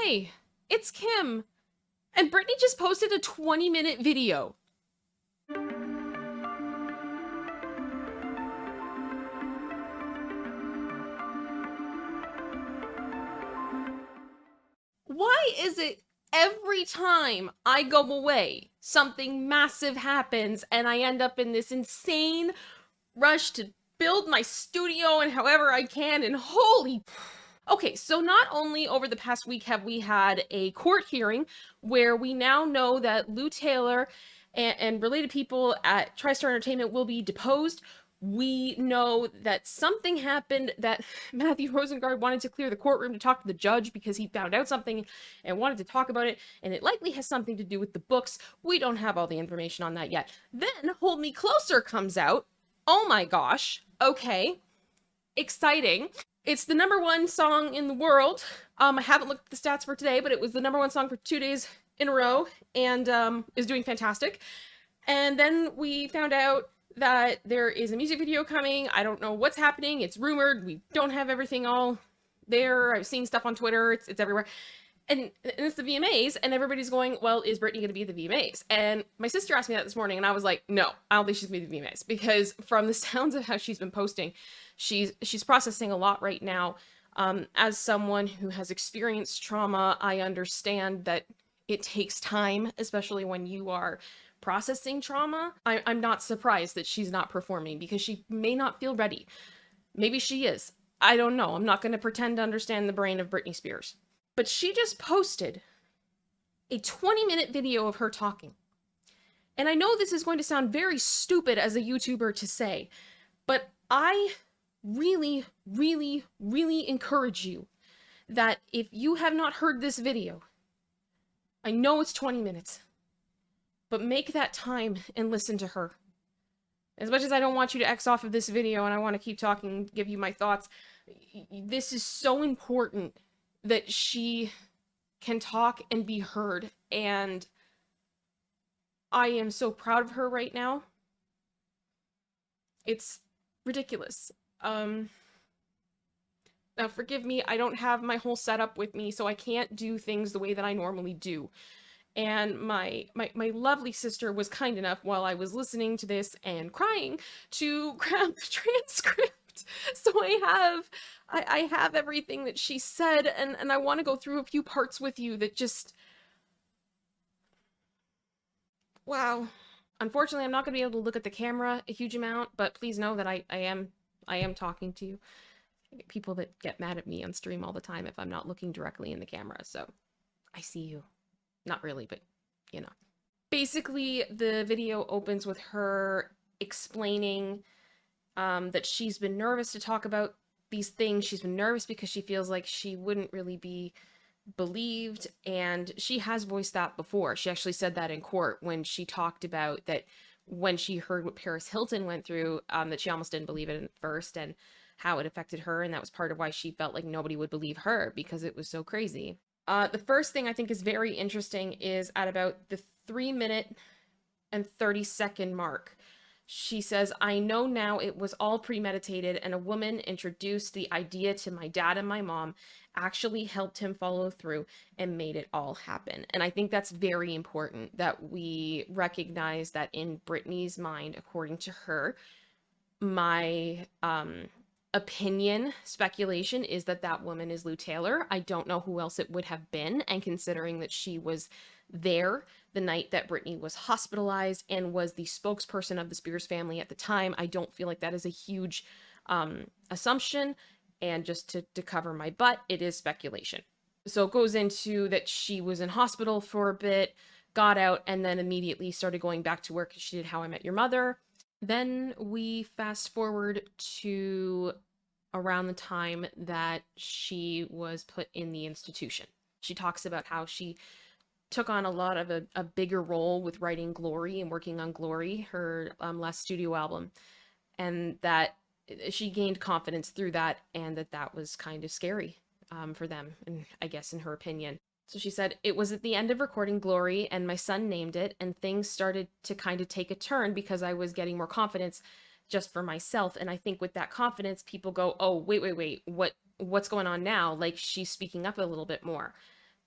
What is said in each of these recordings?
Hey, it's Kim. And Britney just posted a 20-minute video. Why is it every time I go away, something massive happens and I end up in this insane rush to build my studio and however I can, and holy. Okay, so not only over the past week have we had a court hearing where we now know that Lou Taylor and related people at TriStar Entertainment will be deposed. We know that something happened, that Matthew Rosengard wanted to clear the courtroom to talk to the judge because he found out something and wanted to talk about it, and it likely has something to do with the books. We don't have all the information on that yet. Then Hold Me Closer comes out. Oh my gosh. Okay. Exciting. It's the #1 song in the world. I haven't looked at the stats for today, but it was the #1 song for 2 days in a row and is doing fantastic. And then we found out that there is a music video coming. I don't know what's happening. It's rumored. We don't have everything all there. I've seen stuff on Twitter. It's everywhere. And it's the VMAs, and everybody's going, well, is Britney going to be at the VMAs? And my sister asked me that this morning, and I was like, no, I don't think she's going to be at the VMAs, because from the sounds of how she's been posting, she's processing a lot right now. As someone who has experienced trauma, I understand that it takes time, especially when you are processing trauma. I'm not surprised that she's not performing, because she may not feel ready. Maybe she is. I don't know. I'm not going to pretend to understand the brain of Britney Spears. But she just posted a 20-minute video of her talking. And I know this is going to sound very stupid as a YouTuber to say, but I really, really, really encourage you that if you have not heard this video, I know it's 20 minutes, but make that time and listen to her. As much as I don't want you to X off of this video and I want to keep talking, give you my thoughts, this is so important that she can talk and be heard, and I am so proud of her right now. It's ridiculous. Now forgive me, I don't have my whole setup with me, so I can't do things the way that I normally do. And my lovely sister was kind enough, while I was listening to this and crying, to grab the transcript. So I have everything that she said, and I want to go through a few parts with you that just... Wow. Unfortunately, I'm not going to be able to look at the camera a huge amount, but please know that I am talking to you. I get people that get mad at me on stream all the time if I'm not looking directly in the camera, so I see you. Not really, but you know. Basically, the video opens with her explaining that she's been nervous to talk about these things. She's been nervous because she feels like she wouldn't really be believed, and she has voiced that before. She actually said that in court when she talked about that when she heard what Paris Hilton went through, that she almost didn't believe it at first and how it affected her, and that was part of why she felt like nobody would believe her, because it was so crazy. The first thing I think is very interesting is at about the 3-minute and 30-second mark. She says, I know now it was all premeditated, and a woman introduced the idea to my dad and my mom, actually helped him follow through, and made it all happen. And I think that's very important, that we recognize that in Britney's mind, according to her, my opinion, speculation, is that that woman is Lou Taylor. I don't know who else it would have been, and considering that she was there the night that Britney was hospitalized and was the spokesperson of the Spears family at the time, I don't feel like that is a huge assumption, and just to cover my butt, it is speculation. So it goes into that she was in hospital for a bit, got out, and then immediately started going back to work because she did How I Met Your Mother. Then we fast forward to around the time that she was put in the institution. She talks about how she took on a lot of a bigger role with writing Glory and working on Glory, her last studio album, and that she gained confidence through that, and that was kind of scary for them, and I guess in her opinion. So she said, it was at the end of recording Glory, and my son named it, and things started to kind of take a turn because I was getting more confidence just for myself. And I think with that confidence, people go, oh, wait, what's going on now? Like, she's speaking up a little bit more.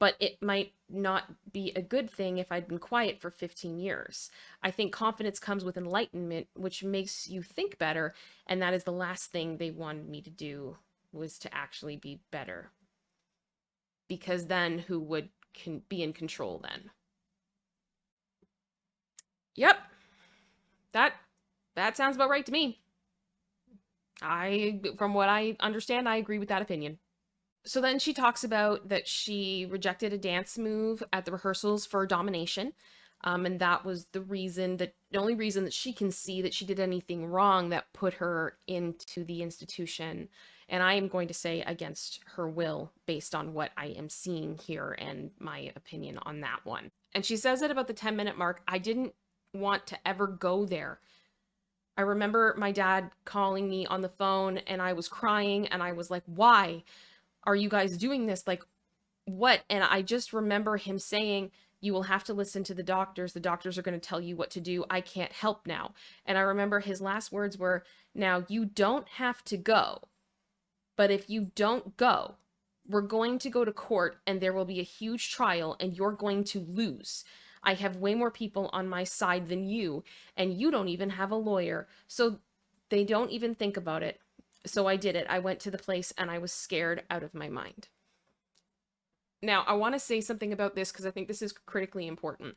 but it might not be a good thing if I'd been quiet for 15 years. I think confidence comes with enlightenment, which makes you think better, and that is the last thing they wanted me to do, was to actually be better. Because then who would be in control then? Yep. That sounds about right to me. From what I understand, I agree with that opinion. So then she talks about that she rejected a dance move at the rehearsals for domination. And that was the only reason that she can see that she did anything wrong that put her into the institution. And I am going to say against her will, based on what I am seeing here and my opinion on that one. And she says it about the 10-minute mark. I didn't want to ever go there. I remember my dad calling me on the phone and I was crying and I was like, why are you guys doing this? Like, what? And I just remember him saying, you will have to listen to the doctors. The doctors are going to tell you what to do. I can't help now. And I remember his last words were, now you don't have to go, but if you don't go, we're going to go to court and there will be a huge trial and you're going to lose. I have way more people on my side than you, and you don't even have a lawyer. So they don't even think about it. So I did it. I went to the place and I was scared out of my mind. Now, I want to say something about this because I think this is critically important.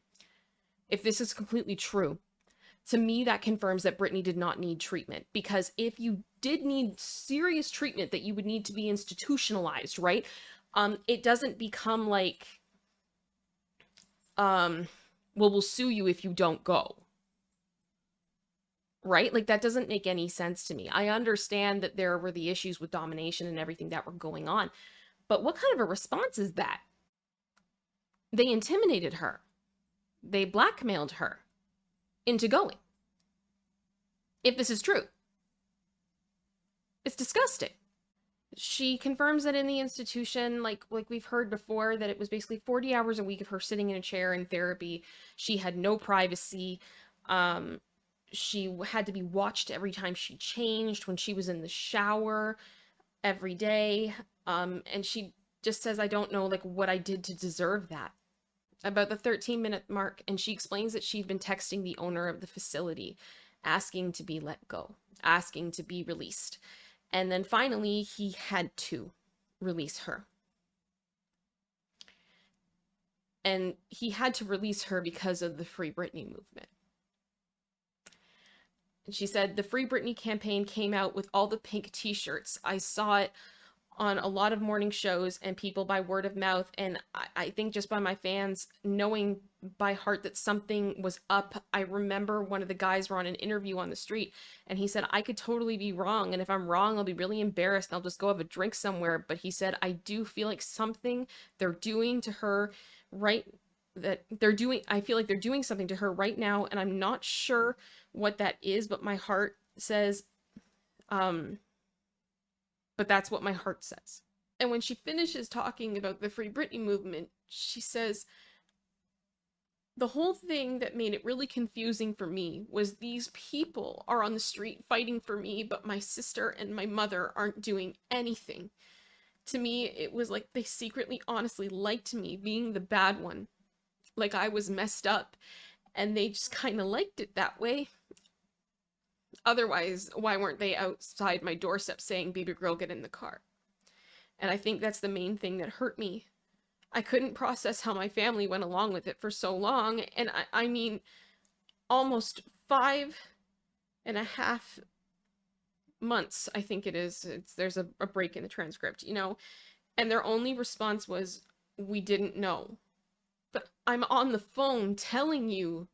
If this is completely true, to me, that confirms that Britney did not need treatment. Because if you did need serious treatment, that you would need to be institutionalized, right? It doesn't become like, well, we'll sue you if you don't go. Right? Like, that doesn't make any sense to me. I understand that there were the issues with domination and everything that were going on, but what kind of a response is that? They intimidated her. They blackmailed her into going. If this is true. It's disgusting. She confirms that in the institution, like we've heard before, that it was basically 40 hours a week of her sitting in a chair in therapy. She had no privacy. She had to be watched every time she changed, when she was in the shower every day. And she just says, I don't know, like, what I did to deserve that. About the 13-minute mark, and she explains that she'd been texting the owner of the facility, asking to be let go, asking to be released. And then finally, he had to release her. And he had to release her because of the Free Britney movement. And she said, the Free Britney campaign came out with all the pink t-shirts. I saw it on a lot of morning shows and people by word of mouth. And I think just by my fans knowing by heart that something was up. I remember one of the guys were on an interview on the street and he said, I could totally be wrong. And if I'm wrong, I'll be really embarrassed and I'll just go have a drink somewhere. But he said, I do feel like something they're doing to her I feel like they're doing something to her right now. And I'm not sure what that is, but my heart says, but that's what my heart says. And when she finishes talking about the Free Britney movement, she says, the whole thing that made it really confusing for me was these people are on the street fighting for me, but my sister and my mother aren't doing anything. To me, it was like they secretly, honestly liked me being the bad one. Like I was messed up, and they just kind of liked it that way. Otherwise, why weren't they outside my doorstep saying, baby girl, get in the car? And I think that's the main thing that hurt me. I couldn't process how my family went along with it for so long. And I mean, almost 5.5 months, I think it is. There's a break in the transcript, you know? And their only response was, we didn't know. But I'm on the phone telling you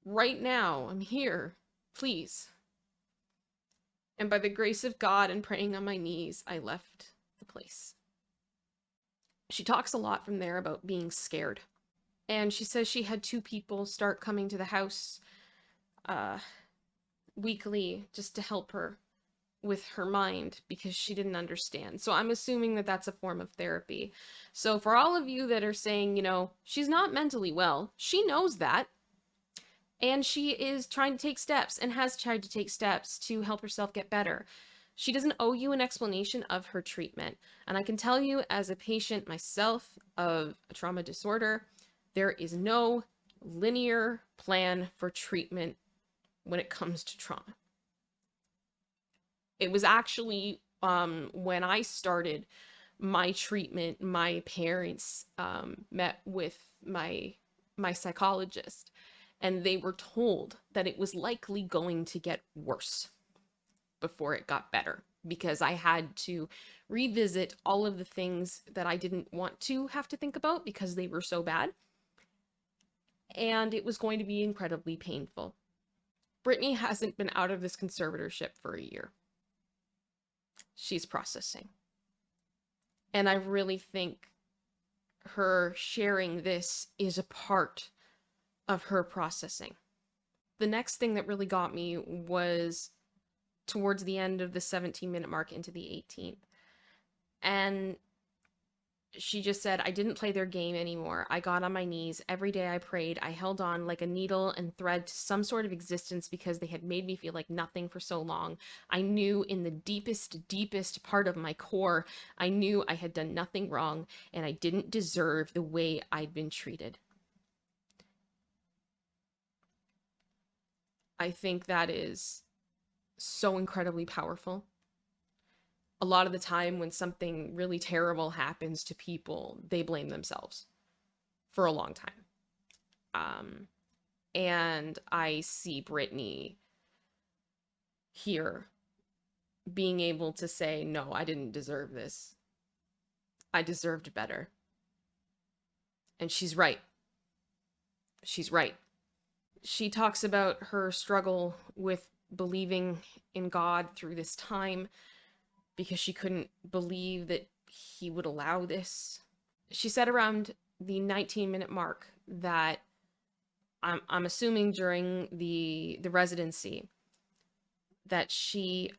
right now, I'm here, please. And by the grace of God and praying on my knees, I left the place. She talks a lot from there about being scared. And she says she had 2 people start coming to the house weekly just to help her with her mind because she didn't understand. So I'm assuming that that's a form of therapy. So for all of you that are saying, you know, she's not mentally well, she knows that. And she is trying to take steps and has tried to take steps to help herself get better. She doesn't owe you an explanation of her treatment. And I can tell you, as a patient myself of a trauma disorder, there is no linear plan for treatment when it comes to trauma. It was actually when I started my treatment, my parents met with my psychologist, and they were told that it was likely going to get worse before it got better, because I had to revisit all of the things that I didn't want to have to think about because they were so bad, and it was going to be incredibly painful. Britney hasn't been out of this conservatorship for a year. She's processing. And I really think her sharing this is a part of her processing. The next thing that really got me was towards the end of the 17-minute mark into the 18th. And she just said, I didn't play their game anymore. I got on my knees. Every day I prayed. I held on like a needle and thread to some sort of existence because they had made me feel like nothing for so long. I knew in the deepest, deepest part of my core, I knew I had done nothing wrong and I didn't deserve the way I'd been treated. I think that is so incredibly powerful. A lot of the time when something really terrible happens to people, they blame themselves for a long time. And I see Britney here being able to say, no, I didn't deserve this. I deserved better. And she's right. She's right. She talks about her struggle with believing in God through this time because she couldn't believe that he would allow this. She said around the 19-minute mark that I'm assuming during the residency that she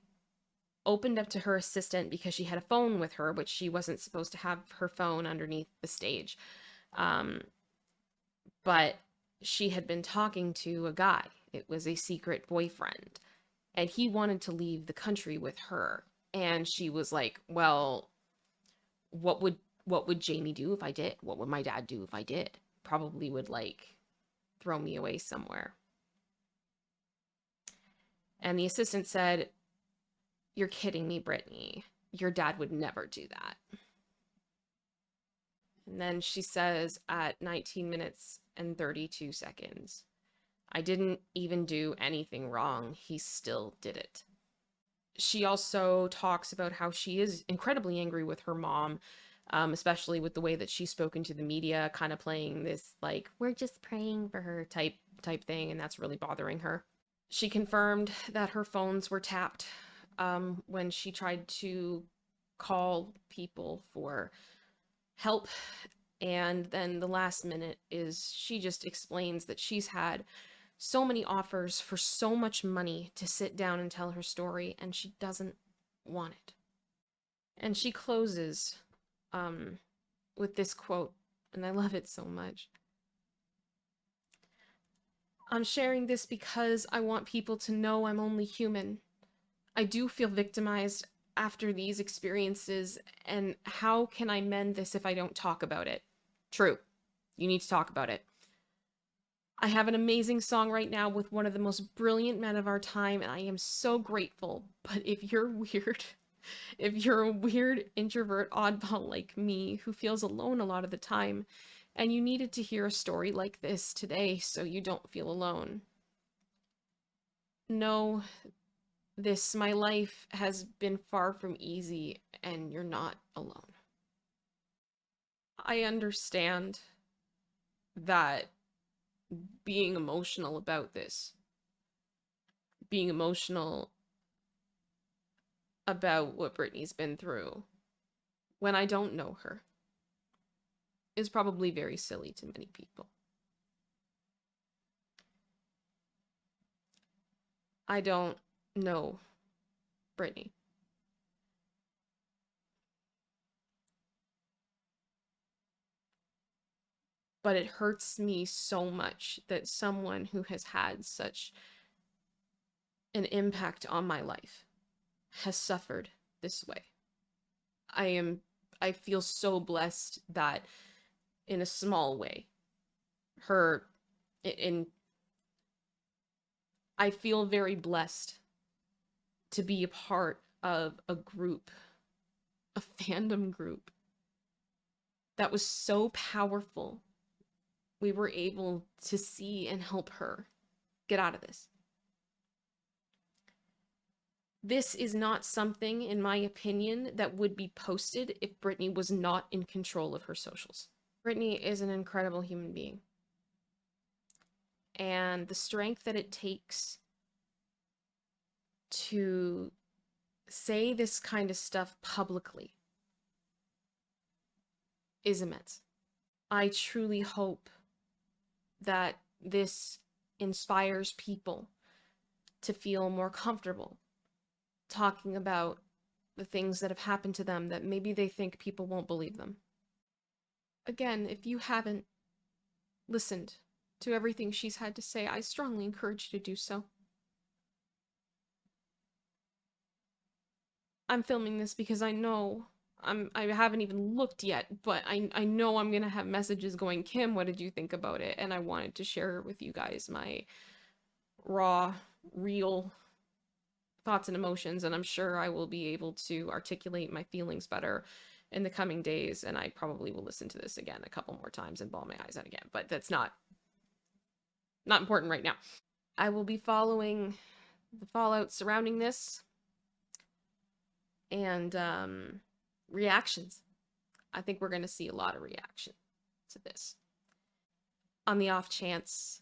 opened up to her assistant because she had a phone with her, which she wasn't supposed to have her phone underneath the stage. But she had been talking to a guy. It was a secret boyfriend, and he wanted to leave the country with her. And she was like, well, what would Jamie do if I did? What would my dad do if I did? Probably would like throw me away somewhere. And the assistant said, you're kidding me, Britney. Your dad would never do that. And then she says at 19 minutes and 32 seconds, I didn't even do anything wrong. He still did it. She also talks about how she is incredibly angry with her mom, especially with the way that she's spoken to the media, kind of playing this like, we're just praying for her type thing, and that's really bothering her. She confirmed that her phones were tapped when she tried to call people for help. And then the last minute is she just explains that she's had so many offers for so much money to sit down and tell her story, and she doesn't want it. And she closes with this quote, and I love it so much. I'm sharing this because I want people to know I'm only human. I do feel victimized after these experiences, and how can I mend this if I don't talk about it? True. You need to talk about it. I have an amazing song right now with one of the most brilliant men of our time, and I am so grateful. But if you're weird, if you're a weird introvert oddball like me who feels alone a lot of the time, and you needed to hear a story like this today so you don't feel alone, know this, my life has been far from easy, and you're not alone. I understand that being emotional about this, being emotional about what Britney's been through when I don't know her, is probably very silly to many people. I don't know Britney. But it hurts me so much that someone who has had such an impact on my life has suffered this way. I feel so blessed that in a small way, her, in, I feel very blessed to be a part of a group, a fandom group that was so powerful. We were able to see and help her get out of this. This is not something, in my opinion, that would be posted if Britney was not in control of her socials. Britney is an incredible human being. And the strength that it takes to say this kind of stuff publicly is immense. I truly hope that this inspires people to feel more comfortable talking about the things that have happened to them that maybe they think people won't believe them. Again, if you haven't listened to everything she's had to say, I strongly encourage you to do so. I'm filming this because I know I haven't even looked yet, but I know I'm gonna have messages going, Kim, what did you think about it? And I wanted to share with you guys my raw, real thoughts and emotions, and I'm sure I will be able to articulate my feelings better in the coming days, and I probably will listen to this again a couple more times and bawl my eyes out again, but that's not important right now. I will be following the fallout surrounding this and reactions. I think we're going to see a lot of reaction to this. On the off chance,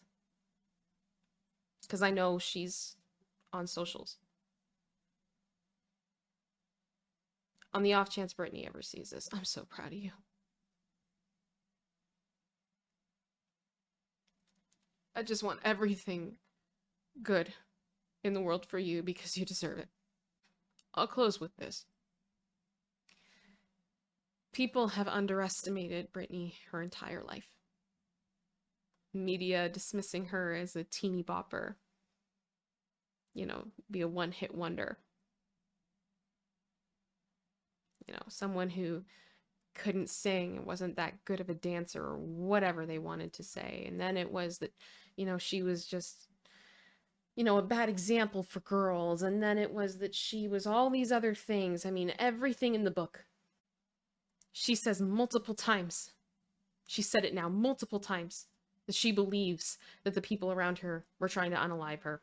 because I know she's on socials. On the off chance Britney ever sees this, I'm so proud of you. I just want everything good in the world for you because you deserve it. I'll close with this. People have underestimated Britney her entire life. Media dismissing her as a teeny bopper. You know, be a one-hit wonder. You know, someone who couldn't sing and wasn't that good of a dancer or whatever they wanted to say. And then it was that, you know, she was just, you know, a bad example for girls. And then it was that she was all these other things. I mean, everything in the book. She says multiple times, she said it now multiple times, that she believes that the people around her were trying to unalive her.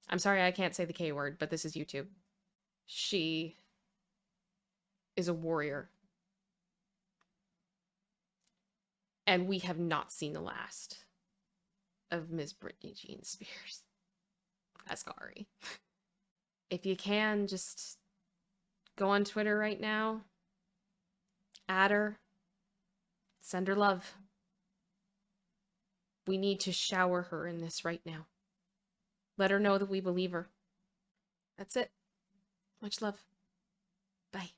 I'm sorry I can't say the K word, but this is YouTube. She is a warrior. And we have not seen the last of Ms. Britney Jean Spears. Ascari. If you can, just go on Twitter right now, add her, send her love. We need to shower her in this right now. Let her know that we believe her. That's it. Much love. Bye.